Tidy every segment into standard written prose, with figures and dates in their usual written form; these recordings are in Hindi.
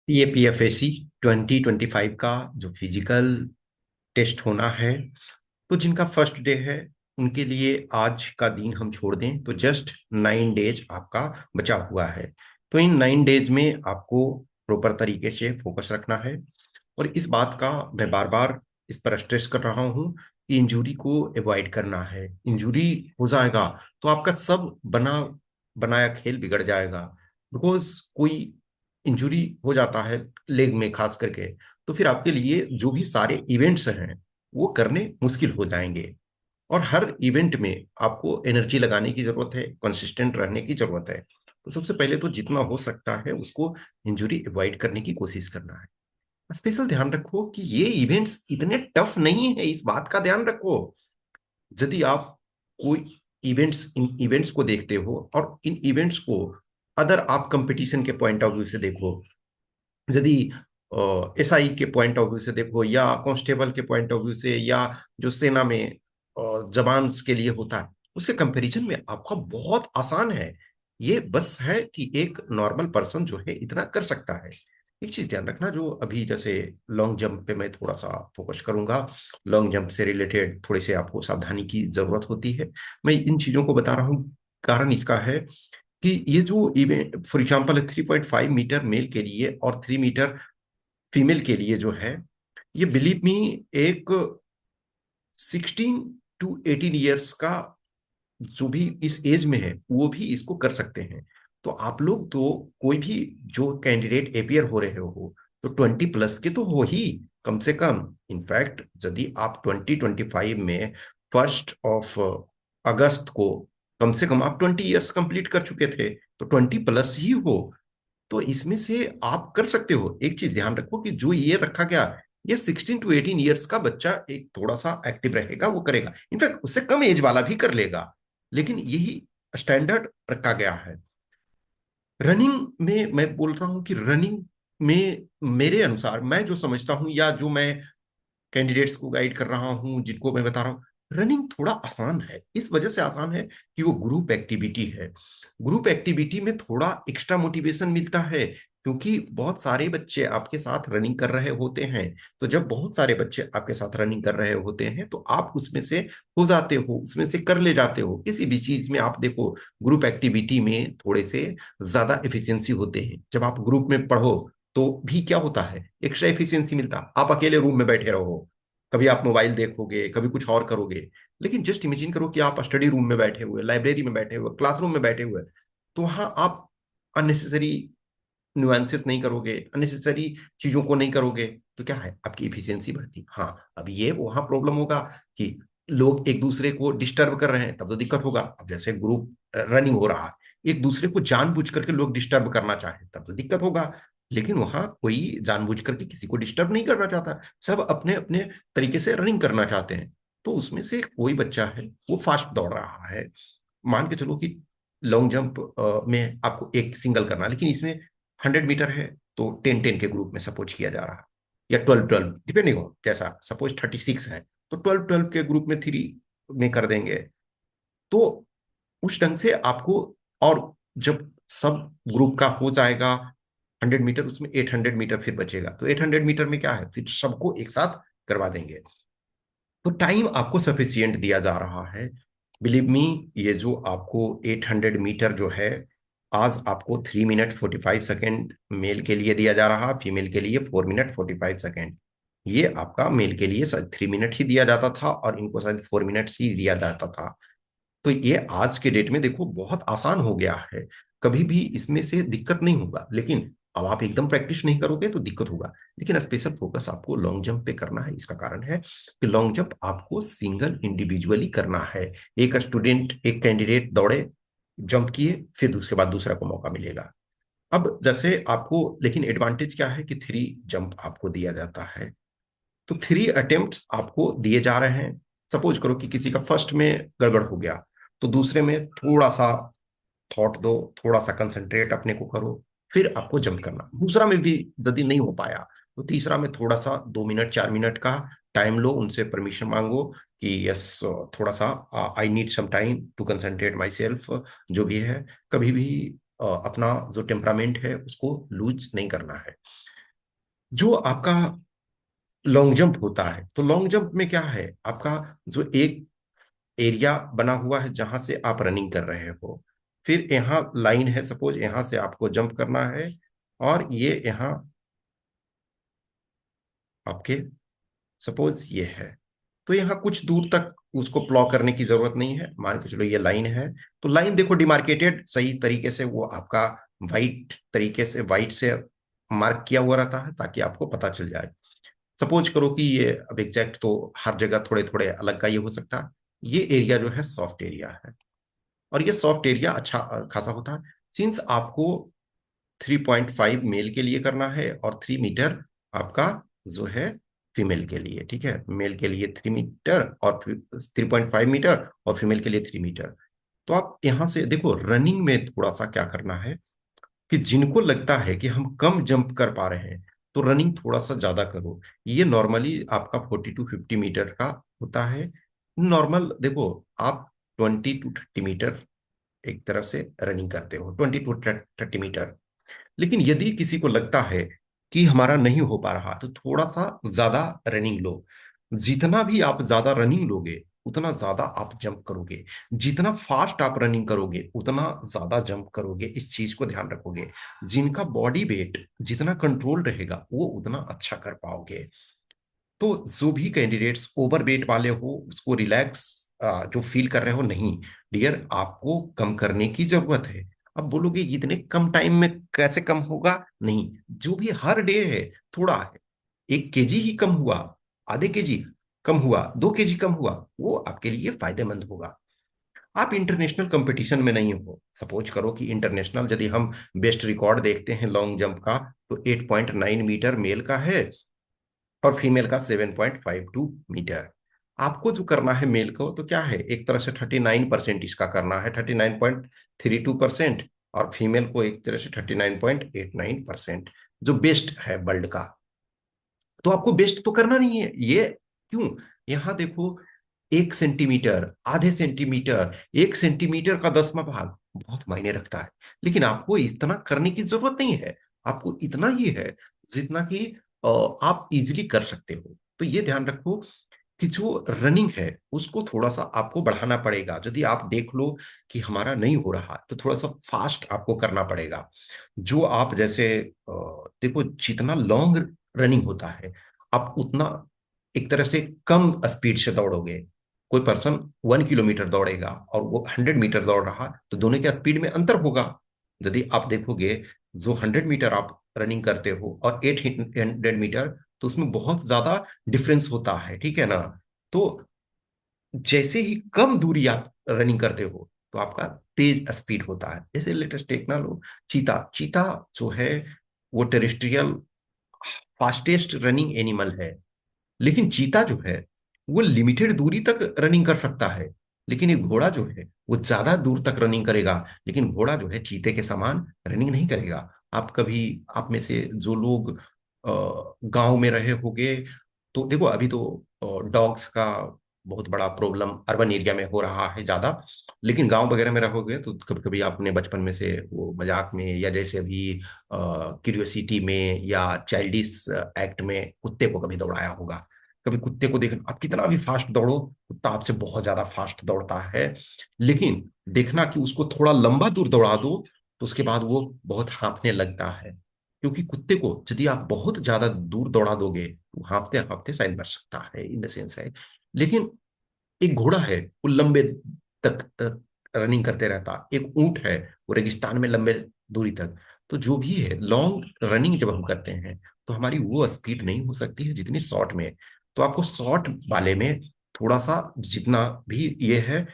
ये पीएफएसी 2025 का जो फिजिकल टेस्ट होना है, तो जिनका फर्स्ट डे है उनके लिए आज का दिन हम छोड़ दें तो जस्ट 9 डेज आपका बचा हुआ है। तो इन 9 डेज में आपको प्रॉपर तरीके से फोकस रखना है। और इस बात का मैं बार बार इस पर स्ट्रेस कर रहा हूँ कि इंजुरी को अवॉइड करना है। इंजुरी हो जाएगा तो आपका सब बनाया खेल बिगड़ जाएगा। बिकॉज कोई इंजुरी हो जाता है लेग में खास करके, तो फिर आपके लिए जो भी सारे इवेंट्स हैं वो करने मुश्किल हो जाएंगे। और हर इवेंट में आपको एनर्जी लगाने की जरूरत है, कंसिस्टेंट रहने की जरूरत है। तो सबसे पहले तो जितना हो सकता है उसको इंजरी अवॉइड करने की कोशिश करना है। स्पेशल ध्यान रखो कि ये इवेंट्स इतने टफ नहीं है, इस बात का ध्यान रखो। यदि आप कोई इन इवेंट्स को देखते हो और इन इवेंट्स को अदर आप कंपटीशन के पॉइंट ऑफ व्यू से देखो, यदि एसआई के पॉइंट ऑफ व्यू से देखो या कांस्टेबल के पॉइंट ऑफ व्यू से या जो सेना में जवान के लिए होता है, उसके कंपैरिजन में आपका बहुत आसान है। ये बस है कि एक नॉर्मल पर्सन जो है इतना कर सकता है। एक चीज ध्यान रखना, जो अभी जैसे लॉन्ग जंप पे मैं थोड़ा सा फोकस करूंगा। लॉन्ग जंप से रिलेटेड थोड़े से आपको सावधानी की जरूरत होती है। मैं इन चीजों को बता रहा हूँ, कारण इसका है कि ये जो event for example 3.5 metre male के लिए और 3 मीटर फीमेल के लिए जो है, ये बिलीव मी एक 16 to 18 ईयर्स का जो भी इस एज में है वो भी इसको कर सकते हैं। तो आप लोग तो कोई भी जो कैंडिडेट अपियर हो रहे हो तो 20 प्लस के तो हो ही, कम से कम। इनफैक्ट यदि आप 2025 में 1 अगस्त को कम से कम आप 20 ईयर्स कंप्लीट कर चुके थे, तो 20 प्लस ही हो। तो इसमें से आप कर सकते हो। एक चीज ध्यान रखो कि जो ये रखा गया, ये 16 to 18 ईयर्स का बच्चा एक थोड़ा सा एक्टिव रहेगा, वो करेगा। इनफैक्ट उससे कम एज वाला भी कर लेगा, लेकिन यही स्टैंडर्ड रखा गया है। रनिंग में मैं बोल रहा हूं कि रनिंग में मेरे अनुसार मैं जो समझता हूं या जो मैं कैंडिडेट्स को गाइड कर रहा हूं, जिनको मैं बता रहा हूं, रनिंग थोड़ा आसान है। इस वजह से आसान है कि वो ग्रुप एक्टिविटी है। ग्रुप एक्टिविटी में थोड़ा एक्स्ट्रा मोटिवेशन मिलता है, क्योंकि बहुत सारे बच्चे आपके साथ रनिंग कर रहे होते हैं। तो जब बहुत सारे बच्चे आपके साथ रनिंग कर रहे होते हैं तो आप उसमें से हो जाते हो, उसमें से कर ले जाते हो। किसी भी चीज में आप देखो, ग्रुप एक्टिविटी में थोड़े से ज्यादा एफिशिएंसी होते हैं। जब आप ग्रुप में पढ़ो तो भी क्या होता है, एक्स्ट्रा एफिशिएंसी मिलता। आप अकेले रूम में बैठे रहो, कभी आप मोबाइल देखोगे, कभी कुछ और करोगे। लेकिन जस्ट इमेजिन करो कि आप स्टडी रूम में बैठे हुए, लाइब्रेरी में बैठे हुए, क्लासरूम में बैठे हुए, तो वहां आप अननेसेसरी नुआंसेस नहीं करोगे, अननेसेसरी चीजों को नहीं करोगे, तो क्या है, आपकी इफिशियंसी बढ़ती। हाँ, अब ये वहां प्रॉब्लम होगा कि लोग एक दूसरे को डिस्टर्ब कर रहे हैं, तब तो दिक्कत होगा। अब जैसे ग्रुप रनिंग हो रहा है, एक दूसरे को जानबूझ करके लोग डिस्टर्ब करना चाहे तब तो दिक्कत होगा। लेकिन वहां कोई जानबूझ करके किसी को डिस्टर्ब नहीं करना चाहता, सब अपने अपने तरीके से रनिंग करना चाहते हैं। तो उसमें से कोई बच्चा है वो फास्ट दौड़ रहा है, मान के चलो कि लॉन्ग जंप में आपको एक सिंगल करना, लेकिन इसमें 100 मीटर है तो 10-10 के ग्रुप में सपोज किया जा रहा है, या 12-12 डिपेंडिंग हो जैसा। सपोज 36 है तो 12-12 के ग्रुप में 3 में कर देंगे। तो उस ढंग से आपको, और जब सब ग्रुप का हो जाएगा 100 मीटर, उसमें 800 मीटर फिर बचेगा, तो 800 मीटर में क्या है, फिर सबको एक साथ करवा देंगे। तो टाइम आपको सफिशियंट दिया जा रहा है। बिलीव मी, ये जो आपको 800 मीटर जो है, आज आपको 3 मिनट 45 सेकेंड मेल के लिए दिया जा रहा, फीमेल के लिए 4 मिनट 45 सेकेंड। ये आपका मेल के लिए शायद 3 मिनट ही दिया जाता था और इनको शायद 4 मिनट ही दिया जाता था। तो ये आज के डेट में देखो बहुत आसान हो गया है, कभी भी इसमें से दिक्कत नहीं होगा। लेकिन अब आप एकदम प्रैक्टिस नहीं करोगे तो दिक्कत होगा। लेकिन स्पेशल फोकस आपको लॉन्ग जंप पे करना है। इसका कारण है कि लॉन्ग जंप आपको सिंगल इंडिविजुअली करना है। एक स्टूडेंट, एक कैंडिडेट दौड़े, जंप किए, फिर उसके बाद दूसरा को मौका मिलेगा। अब जैसे आपको, लेकिन एडवांटेज क्या है कि 3 जंप आपको दिया जाता है, तो 3 अटेम्प्ट आपको दिए जा रहे हैं। सपोज करो कि किसी का फर्स्ट में गड़बड़ हो गया, तो दूसरे में थोड़ा सा थॉट दो, थोड़ा सा कंसंट्रेट अपने को करो, फिर आपको जंप करना। दूसरा में भी यदि नहीं हो पाया तो तीसरा में थोड़ा सा 2 मिनट 4 मिनट का टाइम लो, उनसे परमिशन मांगो कि यस, थोड़ा सा I need some time to concentrate myself, जो भी है। कभी भी अपना जो टेम्परामेंट है उसको लूज नहीं करना है। जो आपका लॉन्ग जंप होता है, तो लॉन्ग जंप में क्या है, आपका जो एक एरिया बना हुआ है जहां से आप रनिंग कर रहे हो, फिर यहाँ लाइन है, सपोज यहाँ से आपको जंप करना है, और ये यहाँ आपके सपोज ये है, तो यहाँ कुछ दूर तक उसको प्लॉ करने की जरूरत नहीं है, मान के चलो ये लाइन है। तो लाइन देखो डिमार्केटेड सही तरीके से, वो आपका वाइट तरीके से, वाइट से मार्क किया हुआ रहता है ताकि आपको पता चल जाए। सपोज करो कि ये, अब एग्जैक्ट तो हर जगह थोड़े थोड़े अलग का ये हो सकता है, ये एरिया जो है सॉफ्ट एरिया है, और ये सॉफ्ट एरिया अच्छा खासा होता है। सिंस आपको 3.5 मेल के लिए करना है और 3 मीटर आपका जो है फीमेल के लिए, ठीक है, मेल के लिए 3 मीटर और 3.5 मीटर, और फीमेल के लिए 3 मीटर। तो आप यहां से देखो रनिंग में थोड़ा सा क्या करना है, कि जिनको लगता है कि हम कम जंप कर पा रहे हैं तो रनिंग थोड़ा सा ज्यादा करो। ये नॉर्मली आपका 40 to 50 मीटर का होता है नॉर्मल। देखो आप 20 to 30 मीटर एक तरफ से रनिंग करते हो, 20 to 30 मीटर। लेकिन यदि किसी को लगता है कि हमारा नहीं हो पा रहा, तो थोड़ा सा ज्यादा रनिंग लो। जितना भी आप ज्यादा रनिंग लोगे उतना ज्यादा आप जंप करोगे, जितना फास्ट आप रनिंग करोगे उतना ज्यादा जंप करोगे, इस चीज को ध्यान रखोगे। जिनका बॉडी वेट जितना कंट्रोल रहेगा वो उतना अच्छा कर पाओगे। तो जो भी कैंडिडेट्स ओवर वेट वाले हो उसको रिलैक्स जो फील कर रहे हो, नहीं डियर, आपको कम करने की जरूरत है। अब बोलोगे इतने कम टाइम में कैसे कम होगा, नहीं, जो भी हर डे है थोड़ा है, 1 केजी ही कम हुआ, ½ केजी कम हुआ, 2 केजी कम हुआ, वो आपके लिए फायदेमंद होगा। आप इंटरनेशनल कंपटीशन में नहीं हो, सपोज करो कि इंटरनेशनल यदि हम बेस्ट रिकॉर्ड देखते हैं लॉन्ग जंप का, तो 8.9 मीटर मेल का है और फीमेल का 7.52 मीटर। आपको जो करना है मेल को, तो क्या है, एक तरह से 39% इसका करना है, 39.32%, और फीमेल को एक तरह से 39.89%, जो बेस्ट है वर्ल्ड का। तो आपको बेस्ट तो करना नहीं है ये, क्यों, यहाँ देखो 1 सेंटीमीटर, ½ सेंटीमीटर, 1 सेंटीमीटर का 10वां भाग बहुत मायने रखता है। लेकिन आपको इतना करने की जरूरत नहीं है, आपको इतना ही है जितना कि आप इजीली कर सकते हो। तो ये ध्यान रखो कि जो रनिंग है उसको थोड़ा सा आपको बढ़ाना पड़ेगा। यदि आप देख लो कि हमारा नहीं हो रहा तो थोड़ा सा फास्ट आपको करना पड़ेगा। जो आप जैसे देखो जितना लॉन्ग रनिंग होता है आप उतना एक तरह से कम स्पीड से दौड़ोगे। कोई पर्सन 1 किलोमीटर दौड़ेगा और वो 100 मीटर दौड़ रहा, तो दोनों के स्पीड में अंतर होगा। यदि आप देखोगे जो 100 मीटर आप रनिंग करते हो और 800 मीटर, तो उसमें बहुत ज्यादा डिफरेंस होता है, ठीक है ना। तो जैसे ही कम दूरी आप रनिंग करते हो तो आपका तेज स्पीड होता है। जैसे लेटेस्ट एक ना लो, चीता, चीता जो है वो टेरेस्ट्रियल फास्टेस्ट रनिंग एनिमल है। लेकिन चीता जो है वो लिमिटेड दूरी तक रनिंग कर सकता है। लेकिन एक घोड़ा जो है वो ज्यादा दूर तक रनिंग करेगा, लेकिन घोड़ा जो है चीते के समान रनिंग नहीं करेगा। आप कभी, आप में से जो लोग गांव में रहे होंगे, तो देखो अभी तो डॉग्स का बहुत बड़ा प्रॉब्लम अर्बन एरिया में हो रहा है ज्यादा। लेकिन गांव वगैरह में रहोगे तो कभी कभी आपने बचपन में से वो मजाक में, या जैसे अभी क्यूरियोसिटी में या चाइल्डिश एक्ट में कुत्ते को कभी दौड़ाया होगा। कभी कुत्ते को देखना, आप कितना भी फास्ट दौड़ो कुत्ता आपसे बहुत ज्यादा फास्ट दौड़ता है। लेकिन देखना कि उसको थोड़ा लंबा दूर दौड़ा दो तो उसके बाद वो बहुत हाँफने लगता है। क्योंकि कुत्ते को यदि आप बहुत ज्यादा दूर दौड़ा दोगे तो हाँफते हाँफते शायद मर सकता है, इन द सेंस है। लेकिन एक घोड़ा है वो लंबे तक रनिंग करते रहता, एक ऊंट है वो रेगिस्तान में लंबे दूरी तक। तो जो भी है लॉन्ग रनिंग जब हम करते हैं तो हमारी वो स्पीड नहीं हो सकती है जितनी शॉर्ट में। तो आपको शॉर्ट वाले में थोड़ा सा जितना भी ये है,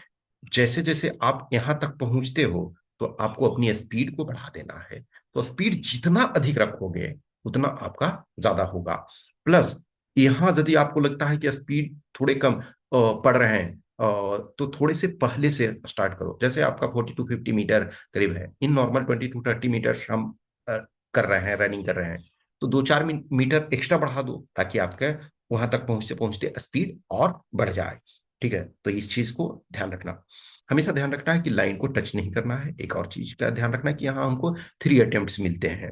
जैसे जैसे आप यहाँ तक पहुंचते हो तो आपको अपनी स्पीड को बढ़ा देना है। तो स्पीड जितना अधिक रखोगे उतना आपका ज्यादा होगा। प्लस यहाँ यदि आपको लगता है कि स्पीड थोड़े कम पड़ रहे हैं, तो थोड़े से पहले से स्टार्ट करो। जैसे आपका 40 to 50 मीटर करीब है, इन नॉर्मल 20 to 30 मीटर हम कर रहे हैं, रनिंग कर रहे हैं, तो 2-4 मीटर एक्स्ट्रा बढ़ा दो ताकि आपके वहां तक पहुंचते पहुंचते स्पीड और बढ़ जाए। ठीक है, तो इस चीज को ध्यान रखना, हमेशा ध्यान रखना है कि लाइन को टच नहीं करना है। एक और चीज का ध्यान रखना है कि यहाँ हमको 3 अटेम्प्ट मिलते हैं।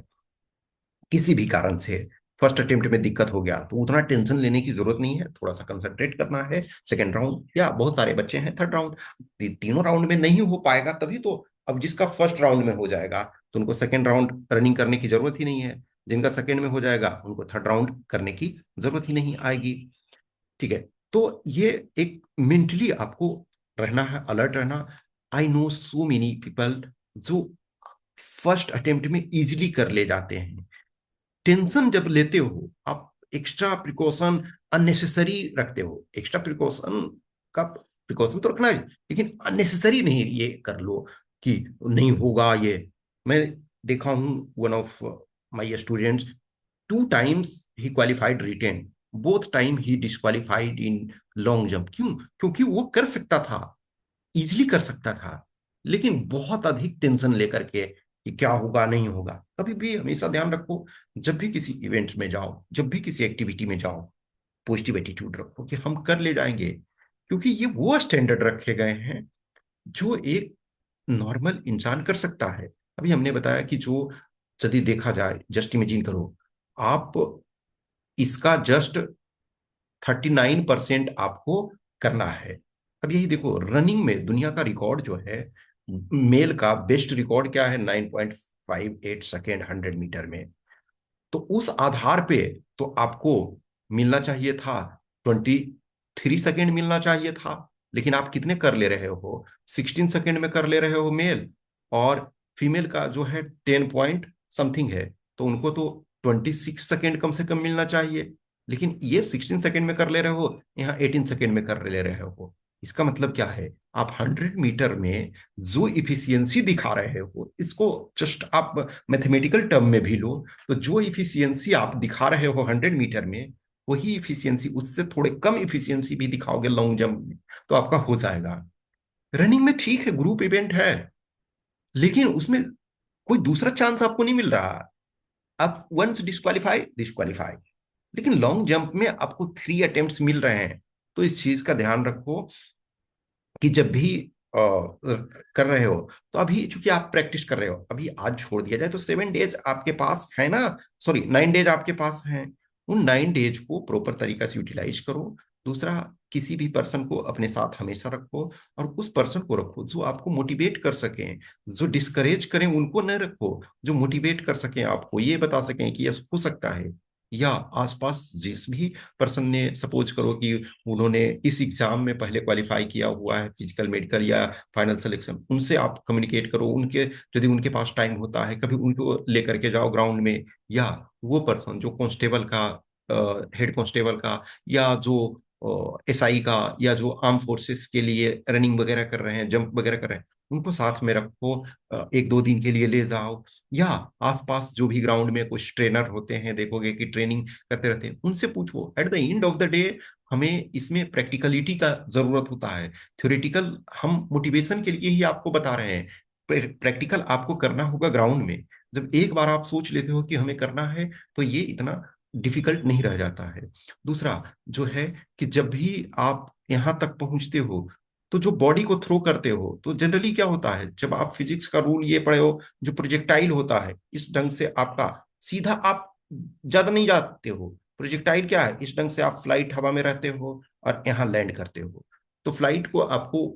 किसी भी कारण से फर्स्ट अटेम्प्ट में दिक्कत हो गया तो उतना टेंशन लेने की जरूरत नहीं है, थोड़ा सा कंसंट्रेट करना है। सेकेंड राउंड, या बहुत सारे बच्चे हैं थर्ड राउंड, तीनों राउंड में नहीं हो पाएगा तभी तो, अब जिसका फर्स्ट राउंड में हो जाएगा तो उनको सेकेंड राउंड रनिंग करने की जरूरत ही नहीं है, जिनका सेकेंड में हो जाएगा उनको थर्ड राउंड करने की जरूरत ही नहीं आएगी। ठीक है, तो ये एक मेंटली आपको रहना है, अलर्ट रहना। I know so many people जो फर्स्ट अटेम्प्ट में इजीली कर ले जाते हैं। टेंशन जब लेते हो आप, एक्स्ट्रा प्रिकॉशन अननेसेसरी रखते हो, एक्स्ट्रा प्रिकॉशन का प्रिकॉशन तो रखना है लेकिन अननेसेसरी नहीं ये कर लो कि नहीं होगा ये। मैं देखा हूं one of my students, 2 times ही क्वालिफाइड रिटेन, बोथ टाइम ही डिस्क्वालिफाइड इन लॉन्ग जंप। क्यों? क्योंकि वो कर सकता था, इजिली कर सकता था, लेकिन बहुत अधिक टेंशन लेकर के कि क्या होगा नहीं होगा। कभी भी हमेशा ध्यान रखो, जब भी किसी इवेंट में जाओ, जब भी किसी एक्टिविटी में जाओ, पॉजिटिव एटीट्यूड रखो कि हम कर ले जाएंगे, क्योंकि ये वो स्टैंडर्ड रखे गए हैं जो एक नॉर्मल इंसान कर सकता है। अभी हमने बताया कि जो, यदि देखा जाए, जस्ट इमेजिन करो आप, इसका जस्ट 39% आपको करना है। अब यही देखो, रनिंग में दुनिया का रिकॉर्ड जो है, मेल का बेस्ट रिकॉर्ड क्या है, 9.58 सेकेंड 100 मीटर में। तो उस आधार पे तो आपको मिलना चाहिए था, 23 सेकेंड मिलना चाहिए था, लेकिन आप कितने कर ले रहे हो, 16 सेकेंड में कर ले रहे हो मेल, और फीमेल का जो है 10 पॉइंट समथिंग है, तो उनको तो 26 सेकेंड कम से कम मिलना चाहिए, लेकिन ये 16 सेकेंड में कर ले रहे हो, यहाँ 18 सेकेंड में कर ले रहे हो। इसका मतलब क्या है, आप 100 मीटर में जो इफिशियंसी दिखा रहे हो, इसको जस्ट आप मैथमेटिकल टर्म में भी लो, तो जो इफिशियंसी आप दिखा रहे हो 100 मीटर में, वही इफिशियंसी, उससे थोड़े कम इफिशियंसी भी दिखाओगे लॉन्ग जंप में, तो आपका हो जाएगा। रनिंग में ठीक है, ग्रुप इवेंट है, लेकिन उसमें कोई दूसरा चांस आपको नहीं मिल रहा। आप वंस डिस्क्वालीफाई डिस्क्वालीफाई, लेकिन लॉन्ग जंप में आपको 3 अटेम्प्ट मिल रहे हैं। तो इस चीज का ध्यान रखो कि जब भी कर रहे हो, तो अभी चूंकि आप प्रैक्टिस कर रहे हो, अभी आज छोड़ दिया जाए तो 7 डेज आपके पास है ना, सॉरी 9 डेज आपके पास हैं। उन 9 डेज को प्रॉपर तरीका से यूटिलाइज करो। दूसरा, किसी भी पर्सन को अपने साथ हमेशा रखो, और उस पर्सन को रखो जो आपको मोटिवेट कर सकें, जो डिस्करेज करें उनको न रखो, जो मोटिवेट कर सकें, आपको ये बता सकें कि यह हो सकता है। या आसपास जिस भी पर्सन ने, सपोज करो कि उन्होंने इस एग्जाम में पहले क्वालिफाई किया हुआ है, फिजिकल मेडिकल या फाइनल सिलेक्शन, उनसे आप कम्युनिकेट करो, उनके, यदि उनके पास टाइम होता है कभी उनको लेकर के जाओ ग्राउंड में। या वो पर्सन जो कांस्टेबल का, हेड कांस्टेबल का, या जो एसआई का, या जो आर्म फोर्सेस के लिए रनिंग वगैरह कर रहे हैं, जंप वगैरह कर रहे हैं, उनको साथ में रखो, 1-2 दिन के लिए ले जाओ। या आसपास जो भी ग्राउंड में कुछ ट्रेनर होते हैं, देखोगे कि ट्रेनिंग करते रहते हैं, उनसे पूछो। At the end of the day हमें इसमें प्रैक्टिकलिटी का जरूरत होता है। थ्योरेटिकल हम मोटिवेशन के लिए ही आपको बता रहे हैं, प्रैक्टिकल आपको करना होगा ग्राउंड में। जब एक बार आप सोच लेते हो कि हमें करना है, तो ये इतना डिफिकल्ट नहीं रह जाता है। दूसरा जो है कि जब भी आप यहाँ तक पहुंचते हो, तो जो बॉडी को थ्रो करते हो, तो जनरली क्या होता है, जब आप फिजिक्स का रूल ये पढ़े हो, जो प्रोजेक्टाइल होता है इस ढंग से आपका सीधा आप ज्यादा नहीं जाते हो। प्रोजेक्टाइल क्या है, इस ढंग से आप फ्लाइट हवा में रहते हो और यहाँ लैंड करते हो। तो फ्लाइट को आपको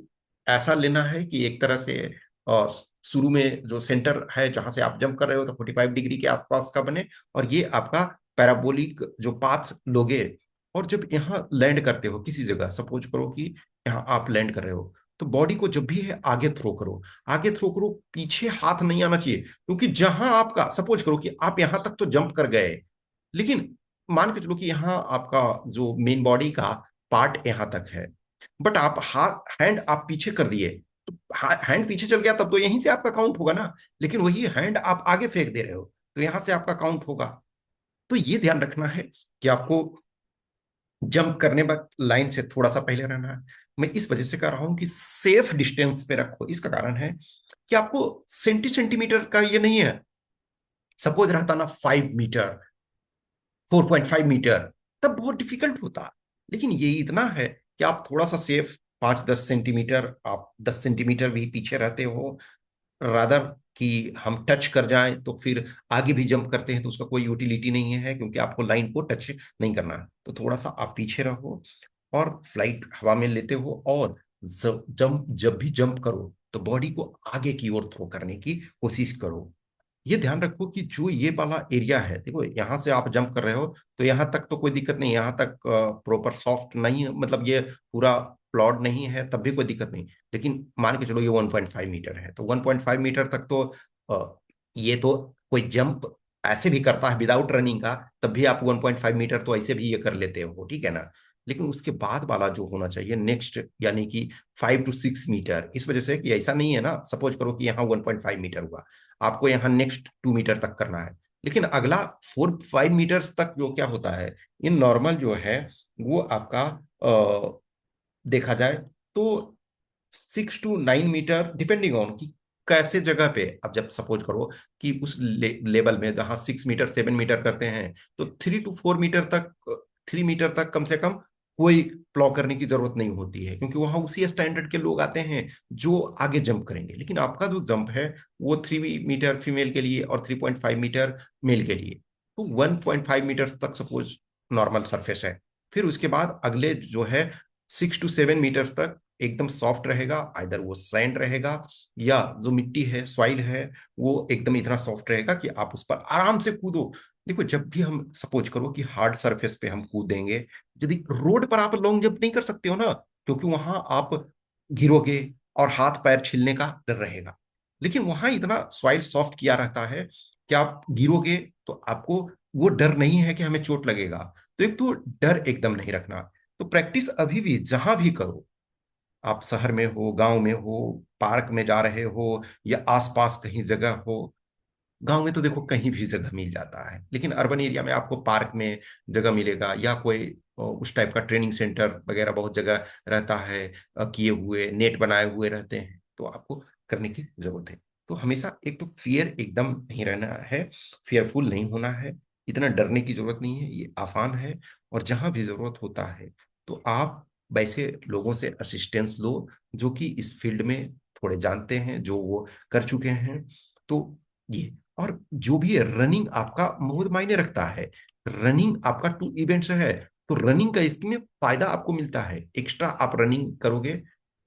ऐसा लेना है कि एक तरह से अ, शुरू में जो सेंटर है जहां से आप जंप कर रहे हो, तो 45 डिग्री के आसपास का बने, और ये आपका पैराबोलिक जो पाथ लोगे। और जब यहाँ लैंड करते हो किसी जगह, सपोज करो कि यहाँ आप लैंड कर रहे हो, तो बॉडी को जब भी है आगे थ्रो करो, आगे थ्रो करो, पीछे हाथ नहीं आना चाहिए। क्योंकि जहां आपका, सपोज करो कि आप यहां तक तो जंप कर गए, लेकिन मान के चलो कि यहाँ आपका जो मेन बॉडी का पार्ट यहाँ तक है, बट आप हाथ हैंड आप पीछे कर दिए, तो हैंड पीछे चल गया, तब तो यहीं से आपका काउंट होगा ना। लेकिन वही हैंड आप आगे फेंक दे रहे हो, तो यहां से आपका काउंट होगा। तो ये ध्यान रखना है कि आपको जंप करने वक्त लाइन से थोड़ा सा पहले रहना है। मैं इस वजह से कह रहा हूं कि सेफ डिस्टेंस पे रखो, इसका कारण है कि आपको सेंटीमीटर का ये नहीं है। सपोज रहता ना 5 मीटर, 4.5 मीटर, तब बहुत डिफिकल्ट होता। लेकिन ये इतना है कि आप थोड़ा सा सेफ, 5-10 सेंटीमीटर, आप 10 सेंटीमीटर भी पीछे रहते हो, रादर कि हम टच कर जाएं तो फिर आगे भी जंप करते हैं तो उसका कोई यूटिलिटी नहीं है, क्योंकि आपको लाइन को टच नहीं करना है। तो थोड़ा सा आप पीछे रहो और फ्लाइट हवा में लेते हो, और जब भी जंप करो तो बॉडी को आगे की ओर थ्रो करने की कोशिश करो। ये ध्यान रखो कि जो ये वाला एरिया है, देखो यहाँ से आप जंप कर रहे हो तो यहाँ तक तो कोई दिक्कत नहीं, यहाँ तक प्रॉपर सॉफ्ट नहीं है, मतलब ये पूरा प्लॉट नहीं है, तब भी कोई दिक्कत नहीं। लेकिन मान के चलो ये 1.5 मीटर है, तो 1.5 मीटर तक तो ये तो कोई जंप ऐसे भी करता है विदाउट रनिंग का, तब भी आप 1.5 मीटर तो ऐसे भी ये कर लेते हो, ठीक है ना। लेकिन उसके बाद वाला जो होना चाहिए नेक्स्ट, यानी कि 5 to 6 मीटर, इस वजह से कि ऐसा नहीं है ना, सपोज करो कि यहाँ 1.5 मीटर हुआ, आपको यहाँ नेक्स्ट 2 मीटर तक करना है, लेकिन अगला 4-5 मीटर्स तक जो क्या होता है, इन नॉर्मल जो है वो आपका देखा जाए तो 6 to 9 मीटर, डिपेंडिंग ऑन कि कैसे जगह पे। अब जब सपोज करो कि उस लेवल में जहां 6 मीटर 7 मीटर करते हैं, तो 3 to 4 मीटर तक, 3 मीटर तक कम से कम कोई प्लॉ करने की जरूरत नहीं होती है, क्योंकि वहां उसी स्टैंडर्ड के लोग आते हैं जो आगे जंप करेंगे। लेकिन आपका जो जंप है वो 3 मीटर फीमेल के लिए और 3.5 मीटर मेल के लिए, तो 1.5 मीटर तक सपोज नॉर्मल सरफेस है। फिर उसके बाद अगले जो है 6 to 7 मीटर्स तक एकदम सॉफ्ट रहेगा, आइदर वो सैंड रहेगा या जो मिट्टी है सॉइल है वो एकदम इतना सॉफ्ट रहेगा कि आप उस पर आराम से कूदो। देखो जब भी हम सपोज करो कि हार्ड सरफेस पे हम कूदेंगे, यदि रोड पर आप लॉन्ग जंप नहीं कर सकते हो ना, क्योंकि वहां आप गिरोगे और हाथ पैर छिलने का डर रहेगा। लेकिन वहां इतना सॉइल सॉफ्ट किया रहता है कि आप गिरोगे तो आपको वो डर नहीं है कि हमें चोट लगेगा। तो एक तो डर एकदम नहीं रखना। तो प्रैक्टिस अभी भी जहां भी करो, आप शहर में हो, गांव में हो, पार्क में जा रहे हो या आसपास कहीं जगह हो। गांव में तो देखो कहीं भी जगह मिल जाता है, लेकिन अर्बन एरिया में आपको पार्क में जगह मिलेगा या कोई उस टाइप का ट्रेनिंग सेंटर वगैरह बहुत जगह रहता है, किए हुए नेट बनाए हुए रहते हैं, तो आपको करने की जरूरत है। तो हमेशा एक तो फियर एकदम नहीं रहना है, फियरफुल नहीं होना है, इतना डरने की जरूरत नहीं है, ये आसान है। और जहां भी जरूरत होता है तो आप वैसे लोगों से असिस्टेंस लो जो कि इस फील्ड में थोड़े जानते हैं, जो वो कर चुके हैं। तो ये, और जो भी है रनिंग आपका बहुत मायने रखता है। रनिंग आपका 2 इवेंट्स है, तो रनिंग का इसमें फायदा आपको मिलता है, एक्स्ट्रा आप रनिंग करोगे,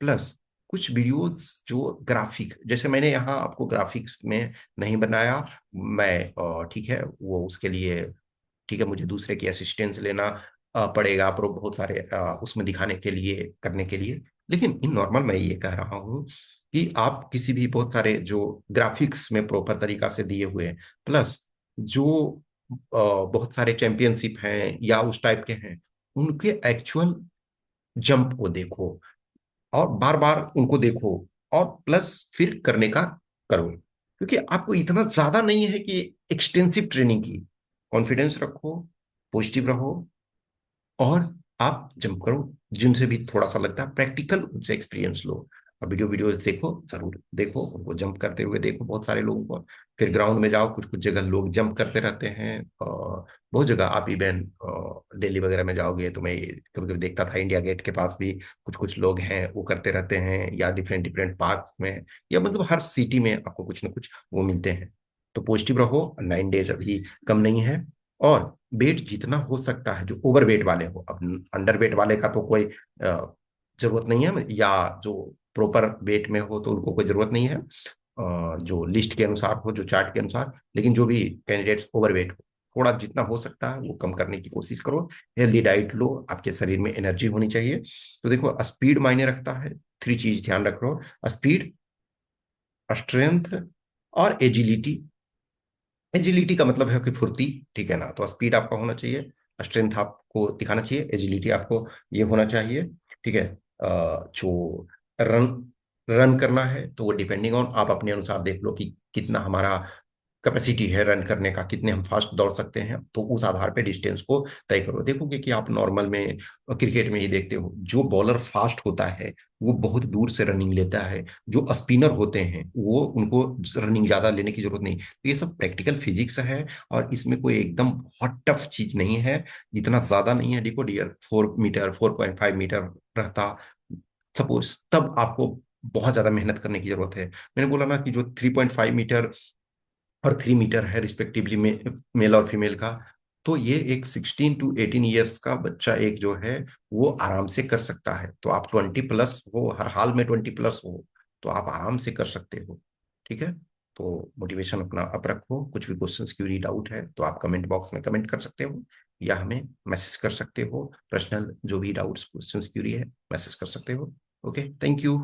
प्लस कुछ वीडियोस जो ग्राफिक, जैसे मैंने यहाँ आपको ग्राफिक्स में नहीं बनाया, मैं ठीक है वो उसके लिए, ठीक है मुझे दूसरे की असिस्टेंस लेना पड़ेगा, पर बहुत सारे उसमें दिखाने के लिए करने के लिए। लेकिन इन नॉर्मल मैं ये कह रहा हूँ कि आप किसी भी बहुत सारे जो ग्राफिक्स में प्रॉपर तरीका से दिए हुए हैं, प्लस जो बहुत सारे चैंपियनशिप हैं या उस टाइप के हैं, उनके एक्चुअल जंप को देखो और बार बार उनको देखो, और प्लस फिर करने का करो, क्योंकि आपको इतना ज्यादा नहीं है कि एक्सटेंसिव ट्रेनिंग की। कॉन्फिडेंस रखो, पॉजिटिव रहो, और आप जंप करो। जिनसे भी थोड़ा सा लगता है प्रैक्टिकल, उनसे एक्सपीरियंस लो। और वीडियोस देखो, जरूर देखो, उनको जंप करते हुए देखो बहुत सारे लोगों को। फिर ग्राउंड में जाओ, कुछ कुछ जगह लोग जंप करते रहते हैं, और बहुत जगह आप इवन दिल्ली वगैरह में जाओगे तो मैं कभी कभी देखता था इंडिया गेट के पास भी कुछ कुछ लोग हैं वो करते रहते हैं, या डिफरेंट डिफरेंट पार्क में, या मतलब हर सिटी में आपको कुछ ना कुछ वो मिलते हैं। तो पॉजिटिव रहो, 9 डेज अभी कम नहीं है। और वेट जितना हो सकता है, जो ओवर वेट वाले हो, अब अंडर वेट वाले का तो कोई जरूरत नहीं है, या जो प्रॉपर वेट में हो तो उनको कोई जरूरत नहीं है, जो लिस्ट के अनुसार हो, जो चार्ट के अनुसार। लेकिन जो भी कैंडिडेट्स ओवर वेट हो, थोड़ा जितना हो सकता है वो कम करने की कोशिश करो। हेल्दी डाइट लो, आपके शरीर में एनर्जी होनी चाहिए। तो देखो स्पीड मायने रखता है, 3 चीज ध्यान रखो: स्पीड, स्ट्रेंथ और एजिलिटी। एजिलिटी का मतलब है कि फुर्ती, ठीक है ना, तो स्पीड आपका होना चाहिए, स्ट्रेंथ आपको दिखाना चाहिए, एजिलिटी आपको ये होना चाहिए, ठीक है। जो रन रन करना है तो वो डिपेंडिंग ऑन, आप अपने अनुसार देख लो कि कितना हमारा कैपेसिटी है रन करने का, कितने हम फास्ट दौड़ सकते हैं, तो उस आधार पे डिस्टेंस को तय करो। देखोगे कि आप नॉर्मल में क्रिकेट में ही देखते हो, जो बॉलर फास्ट होता है वो बहुत दूर से रनिंग लेता है, जो स्पिनर होते हैं वो उनको रनिंग ज्यादा लेने की जरूरत नहीं। तो ये सब प्रैक्टिकल फिजिक्स है, और इसमें कोई एकदम बहुत टफ चीज नहीं है, इतना ज्यादा नहीं है। देखो डियर, 4 मीटर 4.5 मीटर रहता सपोज, तब आपको बहुत ज्यादा मेहनत करने की जरूरत है। मैंने बोला ना कि जो 3.5 मीटर और 3 मीटर है रिस्पेक्टिवली मेल और फीमेल का, तो ये एक 16 to 18 ईयर्स का बच्चा एक जो है वो आराम से कर सकता है। तो आप 20 प्लस हो, हर हाल में 20 प्लस हो, तो आप आराम से कर सकते हो। ठीक है। तो मोटिवेशन अपना अप रखो। कुछ भी क्वेश्चंस क्यूरी डाउट है तो आप कमेंट बॉक्स में कमेंट कर सकते हो, या हमें मैसेज कर सकते हो। पर्सनल जो भी डाउट्स क्वेश्चंस क्यूरी है मैसेज कर सकते हो। Okay, thank you.